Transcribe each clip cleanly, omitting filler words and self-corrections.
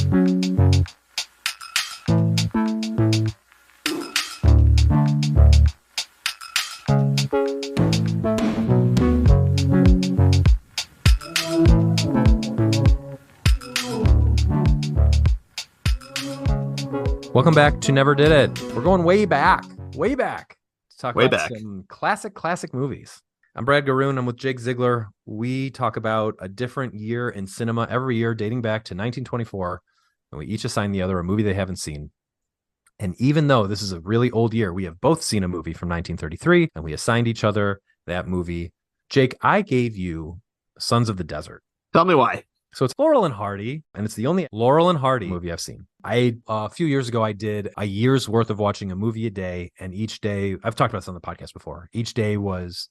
Welcome back to Never Did It. We're going way back to talk Way about back. some classic movies. I'm Brad Garoon. I'm with Jake Ziegler. We talk about a different year in cinema every year dating back to 1924, and we each assign the other a movie they haven't seen. And even though this is a really old year, we have both seen a movie from 1933, and we assigned each other that movie. Jake, I gave you Sons of the Desert. Tell me why. So it's Laurel and Hardy, and it's the only Laurel and Hardy movie I've seen. A few years ago, I did a year's worth of watching a movie a day, and each day, I've talked about this on the podcast before, each day was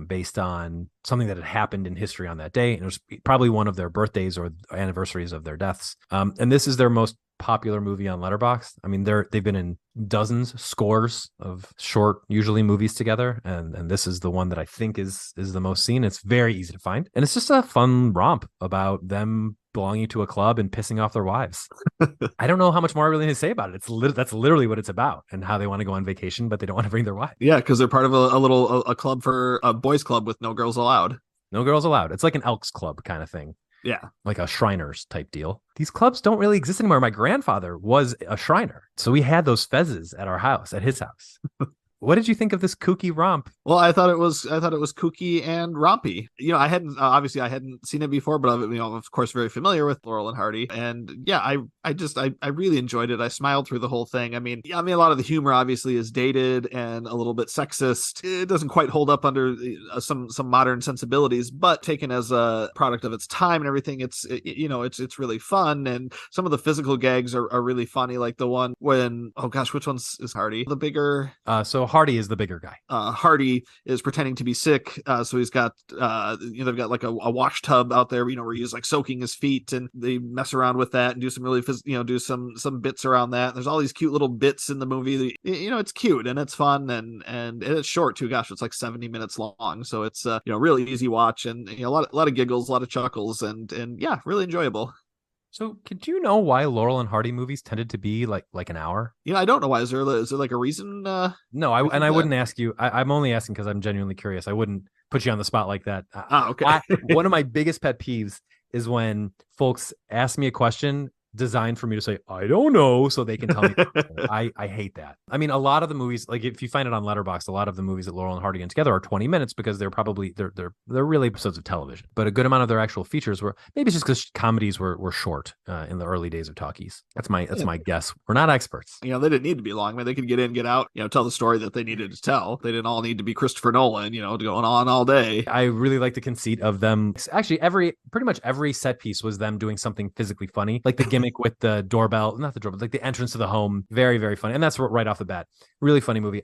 based on something that had happened in history on that day, and it was probably one of their birthdays or anniversaries of their deaths. And this is their most popular movie on Letterboxd. I mean, they've been in dozens, scores of short, usually movies together, and this is the one that I think is the most seen. It's very easy to find, and it's just a fun romp about them belonging to a club and pissing off their wives. I don't know how much more I really need to say about it. That's literally what it's about, and how they want to go on vacation, but they don't want to bring their wife. Yeah, because they're part of a club for a boys club with no girls allowed. No girls allowed. It's like an Elks Club kind of thing. Yeah. Like a Shriners type deal. These clubs don't really exist anymore. My grandfather was a Shriner, so we had those fezzes at our house, at his house. What did you think of this kooky romp? Well, I thought it was kooky and rompy. You know, I hadn't obviously I hadn't seen it before, but I'm, of course, very familiar with Laurel and Hardy. And yeah, I really enjoyed it. I smiled through the whole thing. I mean, a lot of the humor obviously is dated and a little bit sexist. It doesn't quite hold up under some modern sensibilities, but taken as a product of its time and everything, it's really fun. And some of the physical gags are really funny, like the one when, oh gosh, which one's is Hardy? The bigger. So Hardy is the bigger guy. Hardy is pretending to be sick, so he's got they've got like a wash tub out there, where he's like soaking his feet, and they mess around with that and do some really do some bits around that. And there's all these cute little bits in the movie. It's cute and it's fun, and it's short too. Gosh, it's like 70 minutes long, so it's really easy watch, and a lot of giggles, a lot of chuckles, and yeah, really enjoyable. So, could you know why Laurel and Hardy movies tended to be like an hour? I don't know why. Is there like a reason? No, I wouldn't ask you. I'm only asking because I'm genuinely curious. I wouldn't put you on the spot like that. Okay. One of my biggest pet peeves is when folks ask me a question designed for me to say, I don't know, so they can tell me. I hate that. I mean, a lot of the movies, like if you find it on Letterboxd, a lot of the movies that Laurel and Hardy get together are 20 minutes because they're really episodes of television. But a good amount of their actual features were, maybe it's just because comedies were short in the early days of talkies. That's my guess. We're not experts. They didn't need to be long. I mean, they could get in, get out, tell the story that they needed to tell. They didn't all need to be Christopher Nolan, going on all day. I really like the conceit of them. Actually, pretty much every set piece was them doing something physically funny, like the gimmick with the doorbell, not the doorbell, like the entrance to the home. Very, very funny. And that's right off the bat. Really funny movie.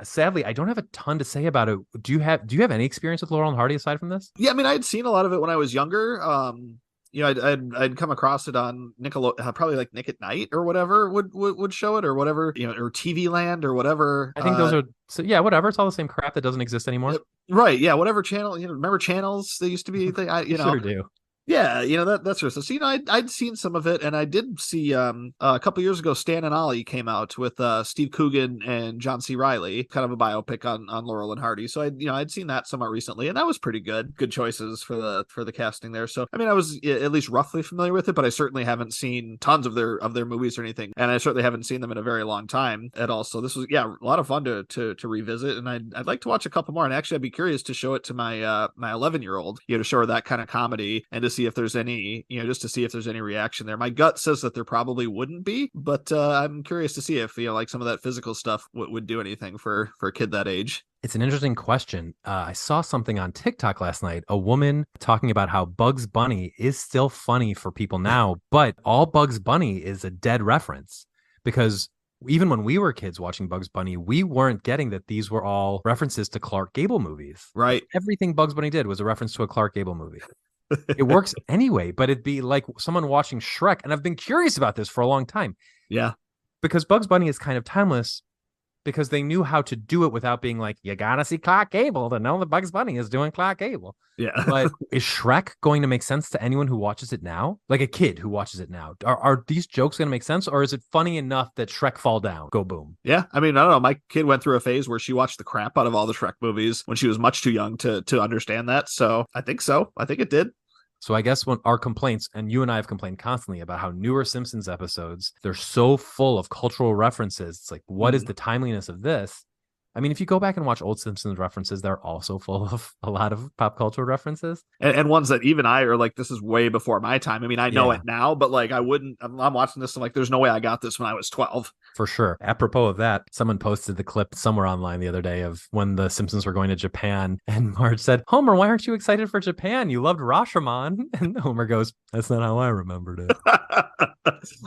Sadly, I don't have a ton to say about it. Do you have any experience with Laurel and Hardy aside from this? Yeah, I mean, I had seen a lot of it when I was younger. I'd come across it on Nickelodeon, probably like Nick at Night or whatever would show it, or whatever, or TV Land or whatever. I think those are, so yeah, whatever. It's all the same crap that doesn't exist anymore. Right. Yeah. Whatever channel, remember channels? They used to be, Sure do. Yeah, that sort of stuff. So, I'd seen some of it, and I did see a couple years ago, Stan and Ollie came out with Steve Coogan and John C. Reilly, kind of a biopic on Laurel and Hardy. So I'd seen that somewhat recently, and that was pretty good. Good choices for the casting there. So I mean, I was at least roughly familiar with it, but I certainly haven't seen tons of their movies or anything, and I certainly haven't seen them in a very long time at all. So this was a lot of fun to revisit, and I'd like to watch a couple more. And actually, I'd be curious to show it to my 11-year-old, to show her that kind of comedy and to see if there's any, just to see if there's any reaction there. My gut says that there probably wouldn't be, but I'm curious to see if, like some of that physical stuff would do anything for a kid that age. It's an interesting question. I saw something on TikTok last night, a woman talking about how Bugs Bunny is still funny for people now, but all Bugs Bunny is a dead reference, because even when we were kids watching Bugs Bunny, we weren't getting that these were all references to Clark Gable movies. Right. Everything Bugs Bunny did was a reference to a Clark Gable movie. It works anyway, but it'd be like someone watching Shrek. And I've been curious about this for a long time. Yeah. Because Bugs Bunny is kind of timeless. because they knew how to do it without being like, you gotta see Clark Gable to know that Bugs Bunny is doing Clark Gable. Yeah. But is Shrek going to make sense to anyone who watches it now? Like a kid who watches it now? Are these jokes going to make sense? Or is it funny enough that Shrek fall down, go boom? Yeah. I mean, I don't know. My kid went through a phase where she watched the crap out of all the Shrek movies when she was much too young to understand that. So I think so. I think it did. So I guess when our complaints, and you and I have complained constantly about how newer Simpsons episodes, they're so full of cultural references. It's like, what is the timeliness of this? I mean, if you go back and watch old Simpsons references, they're also full of a lot of pop culture references. And ones that even I are like, this is way before my time. I mean, I know Yeah. it now, but like I'm watching this and like, there's no way I got this when I was 12. For sure. Apropos of that, someone posted the clip somewhere online the other day of when the Simpsons were going to Japan, and Marge said, Homer, why aren't you excited for Japan? You loved Rashomon. And Homer goes, that's not how I remembered it.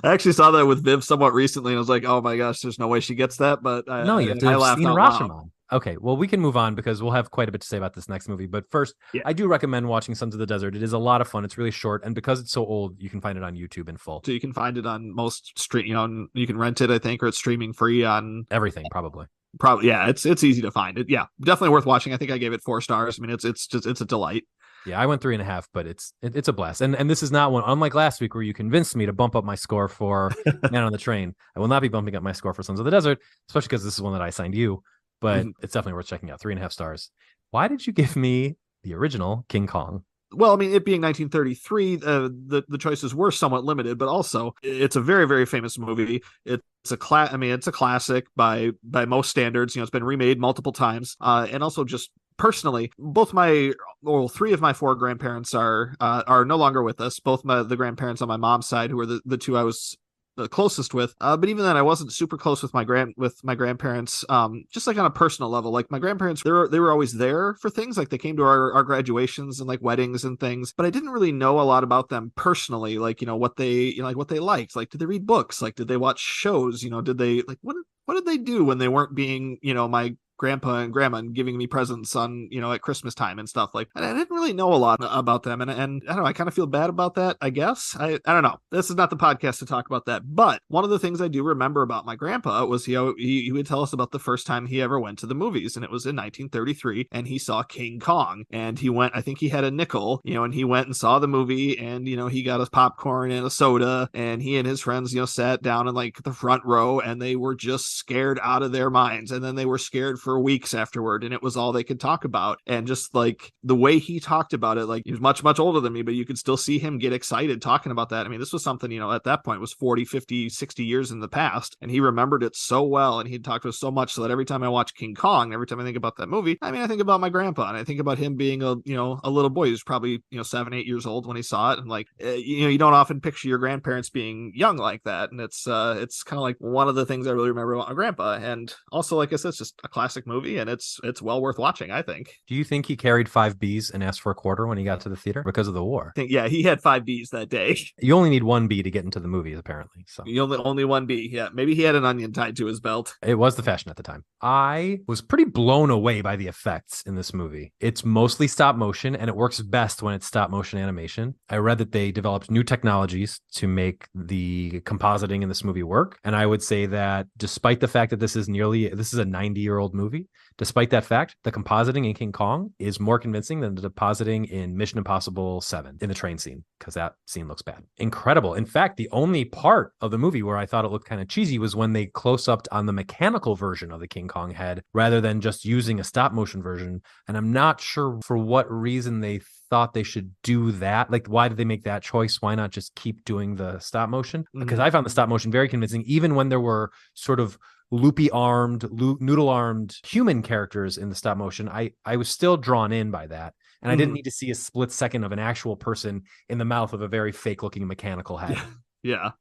I actually saw that with Viv somewhat recently, and I was like, oh my gosh, there's no way she gets that. But No, you have to I have laughed seen out loud. Rashomon. Okay, well, we can move on because we'll have quite a bit to say about this next movie. But first, Yeah. I do recommend watching Sons of the Desert. It is a lot of fun. It's really short. And because it's so old, you can find it on YouTube in full. So you can find it on most stream, and you can rent it, I think, or it's streaming free on Everything, probably. probably. Yeah, it's easy to find it. Yeah, definitely worth watching. I think I gave it 4 stars. I mean, it's a delight. Yeah, I went 3.5, but it's a blast. And this is not one, unlike last week where you convinced me to bump up my score for Man on the Train. I will not be bumping up my score for Sons of the Desert, especially because this is one that I assigned you. But it's definitely worth checking out. 3.5 stars. Why did you give me the original King Kong? Well, I mean, it being 1933, the choices were somewhat limited, but also it's a very, very famous movie. It's it's a classic by most standards. You know, it's been remade multiple times, and also just personally, three of my 4 grandparents are no longer with us. Both the grandparents on my mom's side, who were the 2 I was the closest with, but even then I wasn't super close with my grandparents, just like on a personal level. Like my grandparents, they were always there for things, like they came to our graduations and like weddings and things, but I didn't really know a lot about them personally, like, you know, what they liked. Like, did they read books? Like, did they watch shows? You know, did they like what did they do when they weren't being, you know, my grandpa and grandma and giving me presents on, you know, at Christmas time and stuff. Like, I didn't really know a lot about them, and I don't know, I kind of feel bad about that, I guess. I don't know, this is not the podcast to talk about that, but one of the things I do remember about my grandpa was he would tell us about the first time he ever went to the movies, and it was in 1933, and he saw King Kong, and he went, I think he had a nickel, you know, and he went and saw the movie, and, you know, he got his popcorn and a soda, and he and his friends, you know, sat down in like the front row, and they were just scared out of their minds, and then they were scared for weeks afterward, and it was all they could talk about. And just like the way he talked about it, like, he was much older than me, but you could still see him get excited talking about that. I mean, this was something, you know, at that point was 40, 50, 60 years in the past, and he remembered it so well, and he talked to us so much, so that every time I watch King Kong, every time I think about that movie, I mean, I think about my grandpa, and I think about him being a little boy who's probably, you know, 7, 8 years old when he saw it. And like, you know, you don't often picture your grandparents being young like that, and it's kind of like one of the things I really remember about my grandpa. And also, like I said, it's just a classic movie, and it's well worth watching, I think. Do you think he carried 5 Bs and asked for a quarter when he got to the theater because of the war? I think, yeah, he had 5 Bs that day. You only need 1 B to get into the movies, apparently. So You only 1 B. Yeah, maybe he had an onion tied to his belt. it was the fashion at the time. I was pretty blown away by the effects in this movie. It's mostly stop motion, and it works best when it's stop motion animation. I read that they developed new technologies to make the compositing in this movie work. And I would say that despite the fact that this is a 90-year-old movie, despite that fact, the compositing in King Kong is more convincing than the compositing in Mission Impossible 7 in the train scene, because that scene looks bad. Incredible. In fact, the only part of the movie where I thought it looked kind of cheesy was when they close-upped on the mechanical version of the King Kong head rather than just using a stop-motion version. And I'm not sure for what reason they thought they should do that. Like, why did they make that choice? Why not just keep doing the stop motion? Because I found the stop motion very convincing, even when there were sort of noodle-armed human characters in the stop motion. I was still drawn in by that. And I didn't need to see a split second of an actual person in the mouth of a very fake-looking mechanical head. Yeah.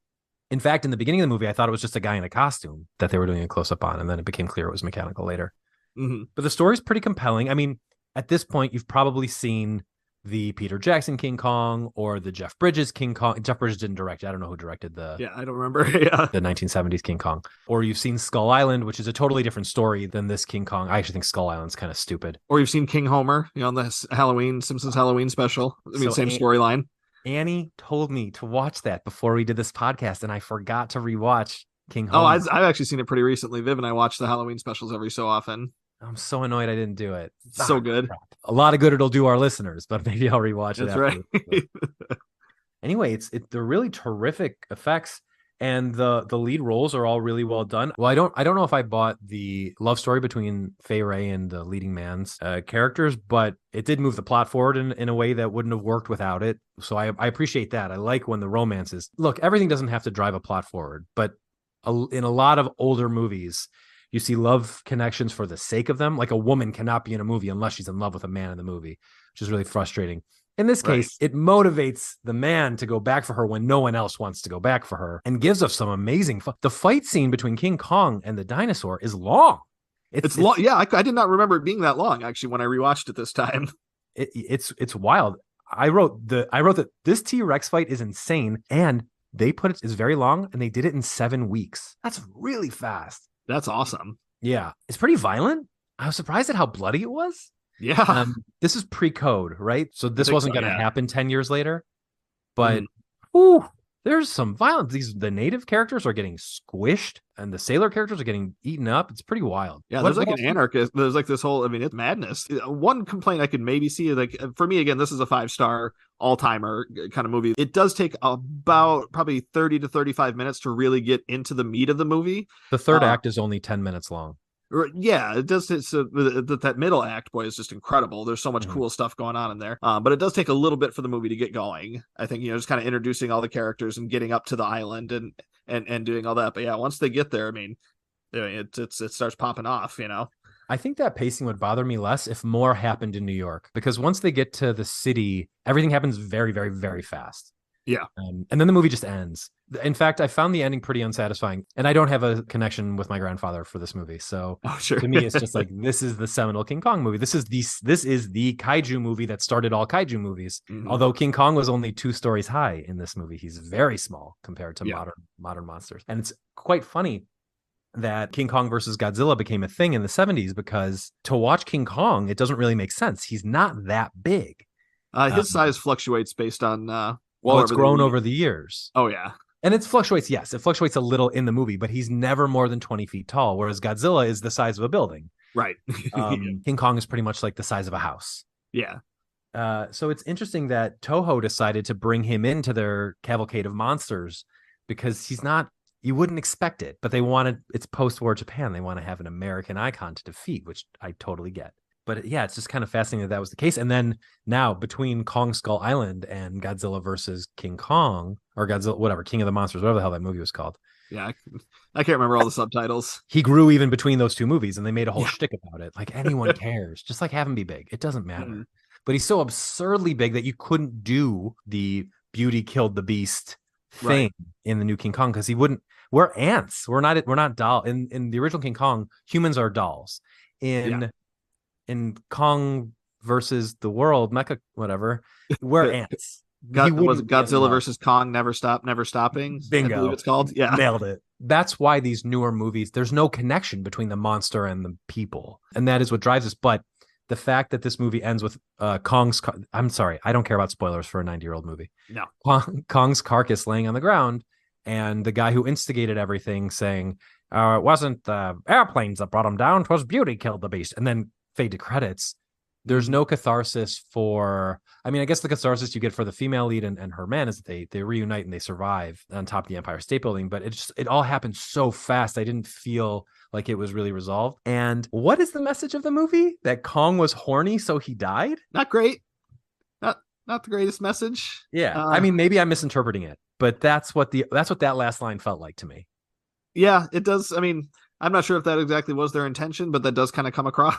In fact, in the beginning of the movie, I thought it was just a guy in a costume that they were doing a close-up on, and then it became clear it was mechanical later. But the story's pretty compelling. I mean, at this point, you've probably seen the Peter Jackson King Kong or the Jeff Bridges King Kong. Jeff Bridges didn't direct it. I don't know who directed the I don't remember. Yeah. The 1970s King Kong. Or you've seen Skull Island, which is a totally different story than this King Kong. I actually think Skull Island's kind of stupid. Or you've seen King Homer, you know, on the Simpsons Halloween special. I mean, same storyline. Annie told me to watch that before we did this podcast, and I forgot to rewatch King Oh, Kong. I've actually seen it pretty recently. Viv and I watch the Halloween specials every so often. I'm so annoyed I didn't do it. It's so good. Crap. A lot of good it'll do our listeners, but maybe I'll rewatch it That's after. right. Anyway, they're really terrific effects, and the lead roles are all really well done. Well, I don't know if I bought the love story between Fay Wray and the leading man's characters, but it did move the plot forward in a way that wouldn't have worked without it. So I appreciate that. I like when the romances look. Everything doesn't have to drive a plot forward, but in a lot of older movies, you see love connections for the sake of them. Like a woman cannot be in a movie unless she's in love with a man in the movie, which is really frustrating. In this case, it motivates the man to go back for her when no one else wants to go back for her, and gives us some amazing fun. The fight scene between King Kong and the dinosaur is long. It's long. Yeah, I did not remember it being that long actually when I rewatched it this time. It's wild. I wrote that this T-Rex fight is insane, and they put it's very long, and they did it in 7 weeks. That's really fast. That's awesome. Yeah, it's pretty violent. I was surprised at how bloody it was. Yeah. This is pre-code, right? So this wasn't going to happen 10 years later. But there's some violence. The native characters are getting squished, and the sailor characters are getting eaten up. It's pretty wild. Yeah, there's like an anarchist. There's like this whole. I mean, it's madness. One complaint I could maybe see, like for me, again, this is a 5-star all-timer kind of movie. It does take about probably 30 to 35 minutes to really get into the meat of the movie. The third act is only 10 minutes long. Yeah, it does. That middle act, boy, is just incredible. There's so much cool stuff going on in there. But it does take a little bit for the movie to get going. I think, just kind of introducing all the characters and getting up to the island and doing all that. But yeah, once they get there, I mean, it starts popping off, I think that pacing would bother me less if more happened in New York, because once they get to the city, everything happens very, very, very fast. Yeah. And then the movie just ends. In fact, I found the ending pretty unsatisfying, and I don't have a connection with my grandfather for this movie. So to me, it's just like, this is the seminal King Kong movie. This is the kaiju movie that started all kaiju movies. Although King Kong was only 2 stories high in this movie, he's very small compared to modern monsters. And it's quite funny that King Kong versus Godzilla became a thing in the 70s, because to watch King Kong, it doesn't really make sense. He's not that big. His size fluctuates based on it's grown over the years. Oh yeah. And it fluctuates. Yes, it fluctuates a little in the movie, but he's never more than 20 feet tall, whereas Godzilla is the size of a building. Right. King Kong is pretty much like the size of a house. Yeah. So it's interesting that Toho decided to bring him into their cavalcade of monsters, because he's not, you wouldn't expect it, but it's post-war Japan. They want to have an American icon to defeat, which I totally get. But yeah, it's just kind of fascinating that was the case. And then now between Kong Skull Island and Godzilla versus King Kong, or Godzilla, whatever, King of the Monsters, whatever the hell that movie was called. Yeah, I can't remember all the subtitles. He grew even between those 2 movies, and they made a whole shtick about it. Like, anyone cares. Just like have him be big. It doesn't matter. But he's so absurdly big that you couldn't do the Beauty Killed the Beast thing in the new King Kong, because he wouldn't. We're ants. We're not doll. In the original King Kong, humans are dolls. In Kong versus the world, Mecha, whatever, we're ants. Was it Godzilla versus Kong, Never Stopping? Bingo. I believe it's called. Yeah. Nailed it. That's why these newer movies, there's no connection between the monster and the people. And that is what drives us. But the fact that this movie ends with I'm sorry, I don't care about spoilers for a 90-year-old movie. No. Kong's carcass laying on the ground, and the guy who instigated everything saying, it wasn't the airplanes that brought him down, 'twas Beauty killed the beast. And then fade to credits. There's no catharsis for, I mean, I guess the catharsis you get for the female lead and her man is that they reunite and they survive on top of the Empire State Building, but it all happened so fast. I didn't feel like it was really resolved. And what is the message of the movie? That Kong was horny, so he died? Not great. Not the greatest message. Yeah. I mean, maybe I'm misinterpreting it, but that's what that last line felt like to me. Yeah, it does. I mean, I'm not sure if that exactly was their intention, but that does kind of come across.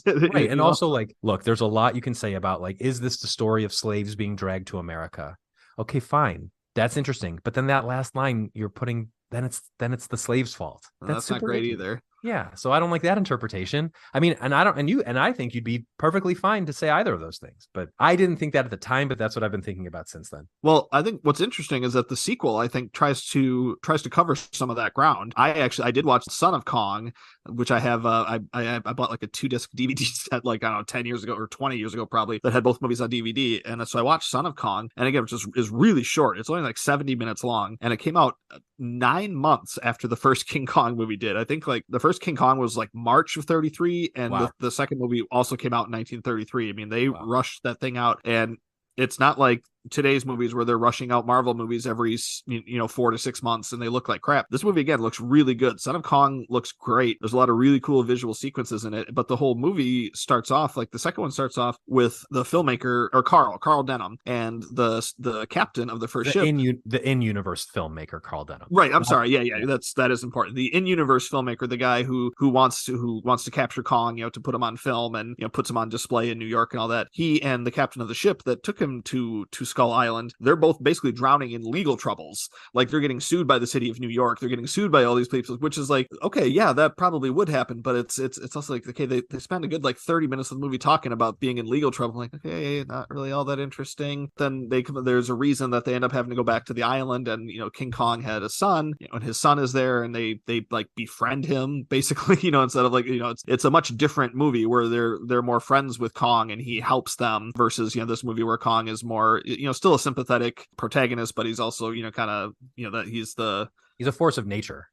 Right. And also, like, look, there's a lot you can say about, like, is this the story of slaves being dragged to America? Okay, fine. That's interesting. But then that last line you're putting, then it's the slave's fault. That's not great either. Yeah. So I don't like that interpretation. I mean, and I think you'd be perfectly fine to say either of those things, but I didn't think that at the time, but that's what I've been thinking about since then. Well, I think what's interesting is that the sequel, I think, tries to cover some of that ground. I did watch Son of Kong, which I have, I bought like a 2-disc DVD set, like, I don't know, 10 years ago or 20 years ago, probably, that had both movies on DVD. And so I watched Son of Kong, and again, which is really short. It's only like 70 minutes long, and it came out 9 months after the first King Kong movie did. I think like the first King Kong was like March of 33, and Wow. the second movie also came out in 1933. I mean, they Wow. rushed that thing out, and it's not like today's movies where they're rushing out Marvel movies every 4 to 6 months and they look like crap. This movie again looks really good. Son of Kong looks great. There's a lot of really cool visual sequences in it, but the whole movie starts off like the second one starts off with the filmmaker or Carl Denham and the captain of the first ship. The in-universe filmmaker Carl Denham. Right. I'm sorry. Yeah. That is important. The in-universe filmmaker, the guy who wants to capture Kong, to put him on film and puts him on display in New York and all that. He and the captain of the ship that took him to Skull Island, they're both basically drowning in legal troubles. Like they're getting sued by the city of New York. They're getting sued by all these people, which is like, okay, yeah, that probably would happen, but it's also like, okay, they spend a good like 30 minutes of the movie talking about being in legal trouble. Like, okay, not really all that interesting. Then there's a reason that they end up having to go back to the island, and King Kong had a son, and his son is there, and they like befriend him basically, instead of like, it's a much different movie where they're more friends with Kong and he helps them versus this movie where Kong is more still a sympathetic protagonist, but he's also kind of that he's a force of nature.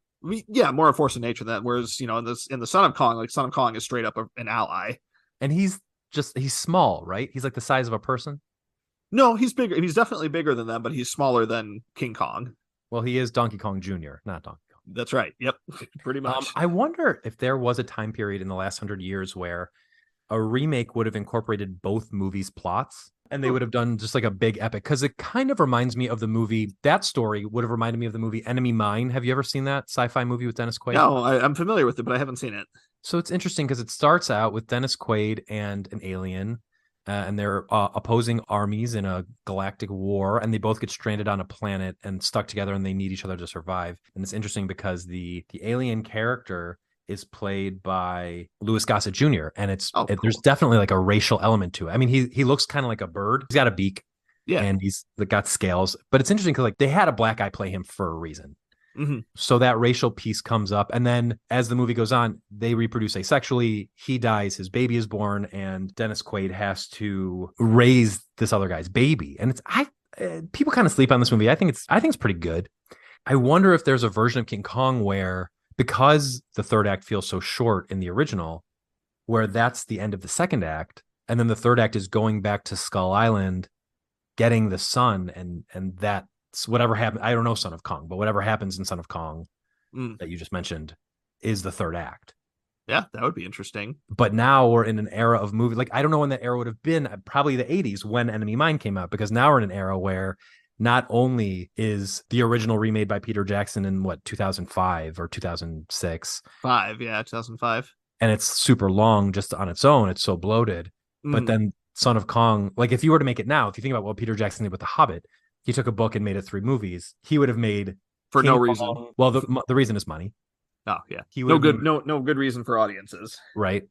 Yeah, more a force of nature than that. Whereas in the Son of Kong, like Son of Kong is straight up an ally, and he's small, right? He's like the size of a person. No, he's bigger. He's definitely bigger than them, but he's smaller than King Kong. Well, he is Donkey Kong Jr., not Donkey Kong. That's right. Yep, pretty much. I wonder if there was a time period in the last 100 years where a remake would have incorporated both movies' plots, and they would have done just like a big epic, because it kind of reminds me of the movie. That story would have reminded me of the movie Enemy Mine. Have you ever seen that sci-fi movie with Dennis Quaid? No, I'm familiar with it, but I haven't seen it. So it's interesting because it starts out with Dennis Quaid and an alien, and they're opposing armies in a galactic war, and they both get stranded on a planet and stuck together, and they need each other to survive. And it's interesting because the alien character is played by Louis Gossett Jr. And cool. There's definitely like a racial element to it. I mean, he looks kind of like a bird. He's got a beak, and he's got scales. But it's interesting because like they had a black guy play him for a reason. Mm-hmm. So that racial piece comes up, and then as the movie goes on, they reproduce asexually. He dies, his baby is born, and Dennis Quaid has to raise this other guy's baby. And people kind of sleep on this movie. I think it's pretty good. I wonder if there's a version of King Kong where, because the third act feels so short in the original, where that's the end of the second act, and then the third act is going back to Skull Island, getting the son, and that's whatever happened. I don't know Son of Kong, but whatever happens in Son of Kong that you just mentioned is the third act. Yeah, that would be interesting. But now we're in an era of movie. Like, I don't know when that era would have been, probably the 80s when Enemy Mine came out, because now we're in an era where not only is the original remade by Peter Jackson in 2005 or 2006, 2005, and it's super long just on its own. It's so bloated. But then Son of Kong, like if you were to make it now, if you think about what Peter Jackson did with The Hobbit, he took a book and made it 3 movies. He would have made for King no Kong. reason. Well, the reason is money. Oh yeah, no good reason for audiences. Right.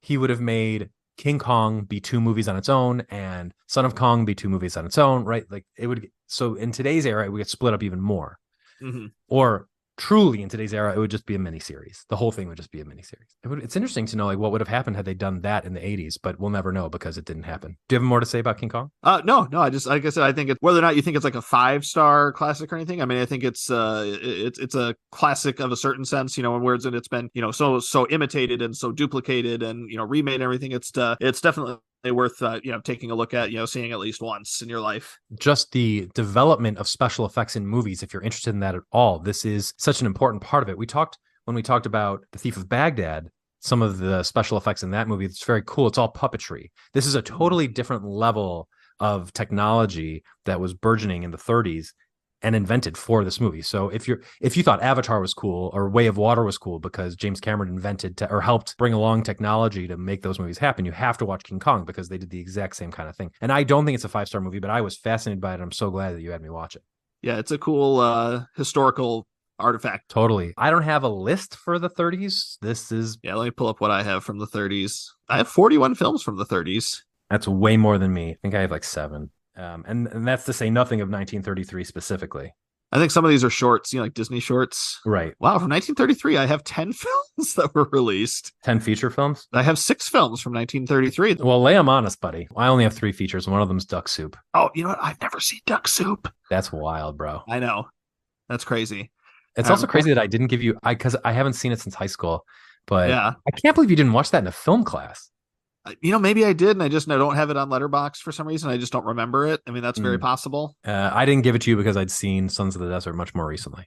He would have made King Kong be 2 movies on its own, and Son of Kong be 2 movies on its own. Right. Like it would. So in today's era, it would get split up even more. Mm-hmm. Or truly in today's era, it would just be a miniseries. The whole thing would just be a miniseries. It's interesting to know like what would have happened had they done that in the 80s, but we'll never know because it didn't happen. Do you have more to say about King Kong? No. I just, like I said, I think it's, whether or not you think it's like a 5-star classic or anything. I mean, I think it's a classic of a certain sense, in words, and it's been, so imitated and so duplicated and, remade and everything. It's definitely worth taking a look at, seeing at least once in your life. Just the development of special effects in movies, if you're interested in that at all, this is such an important part of it. When we talked about The Thief of Baghdad, some of the special effects in that movie, it's very cool. It's all puppetry. This is a totally different level of technology that was burgeoning in the 30s and invented for this movie. So if you thought Avatar was cool or Way of Water was cool because James Cameron invented or helped bring along technology to make those movies happen, you have to watch King Kong because they did the exact same kind of thing. And I don't think it's a 5-star movie, but I was fascinated by it. I'm so glad that you had me watch it. Yeah, it's a cool historical artifact. Totally. I don't have a list for the 30s. Let me pull up what I have from the 30s. I have 41 films from the 30s. That's way more than me. I think I have like 7. And that's to say nothing of 1933 specifically. I think some of these are shorts, like Disney shorts. Right. Wow, from 1933, I have 10 films that were released. 10 feature films? I have 6 films from 1933. Well, lay them on us, buddy. I only have 3 features. One of them's Duck Soup. Oh, you know what? I've never seen Duck Soup. That's wild, bro. I know. That's crazy. It's All also right, crazy that I didn't give you because I haven't seen it since high school, but yeah. I can't believe you didn't watch that in a film class. Maybe I did, and I don't have it on Letterbox for some reason. I just don't remember it. I mean, that's very Mm. possible. I didn't give it to you because I'd seen Sons of the Desert much more recently.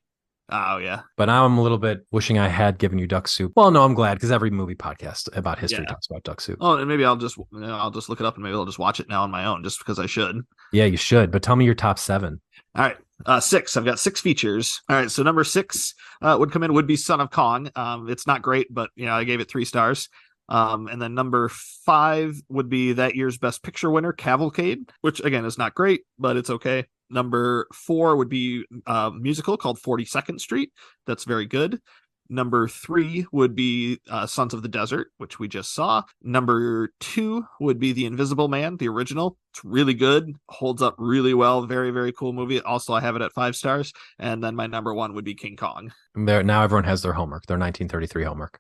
Oh yeah, But now I'm a little bit wishing I had given you Duck Soup. Well, no, I'm glad because every movie podcast about history yeah. talks about Duck Soup. Oh, and maybe I'll just look it up, and maybe I'll just watch it now on my own, just because I should. Yeah, you should. But tell me your top 7. All right. Six. I've got 6 features. All right. So number 6 would be Son of Kong. It's not great, but I gave it 3 stars. And then number 5 would be that year's Best Picture winner, Cavalcade, which again is not great, but it's okay. Number 4 would be a musical called 42nd Street. That's very good. Number 3 would be Sons of the Desert, which we just saw. Number 2 would be The Invisible Man, the original. It's really good, holds up really well. Very, very cool movie. Also, I have it at 5 stars. And then my number 1 would be King Kong. There now everyone has their homework, their 1933 homework.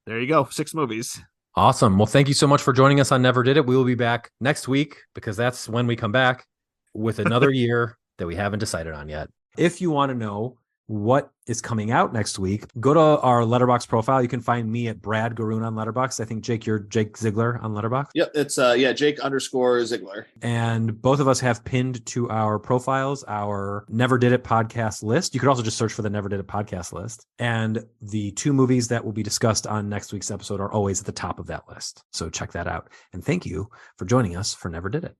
There you go. 6 movies. Awesome. Well, thank you so much for joining us on Never Did It. We will be back next week because that's when we come back with another year that we haven't decided on yet. If you want to know what is coming out next week, go to our Letterbox profile. You can find me at Brad Garoon on Letterbox. I think Jake, you're Jake Ziegler on Letterbox. Yep, it's Jake_Ziegler. And both of us have pinned to our profiles our Never Did It podcast list. You could also just search for the Never Did It podcast list. And the 2 movies that will be discussed on next week's episode are always at the top of that list. So check that out. And thank you for joining us for Never Did It.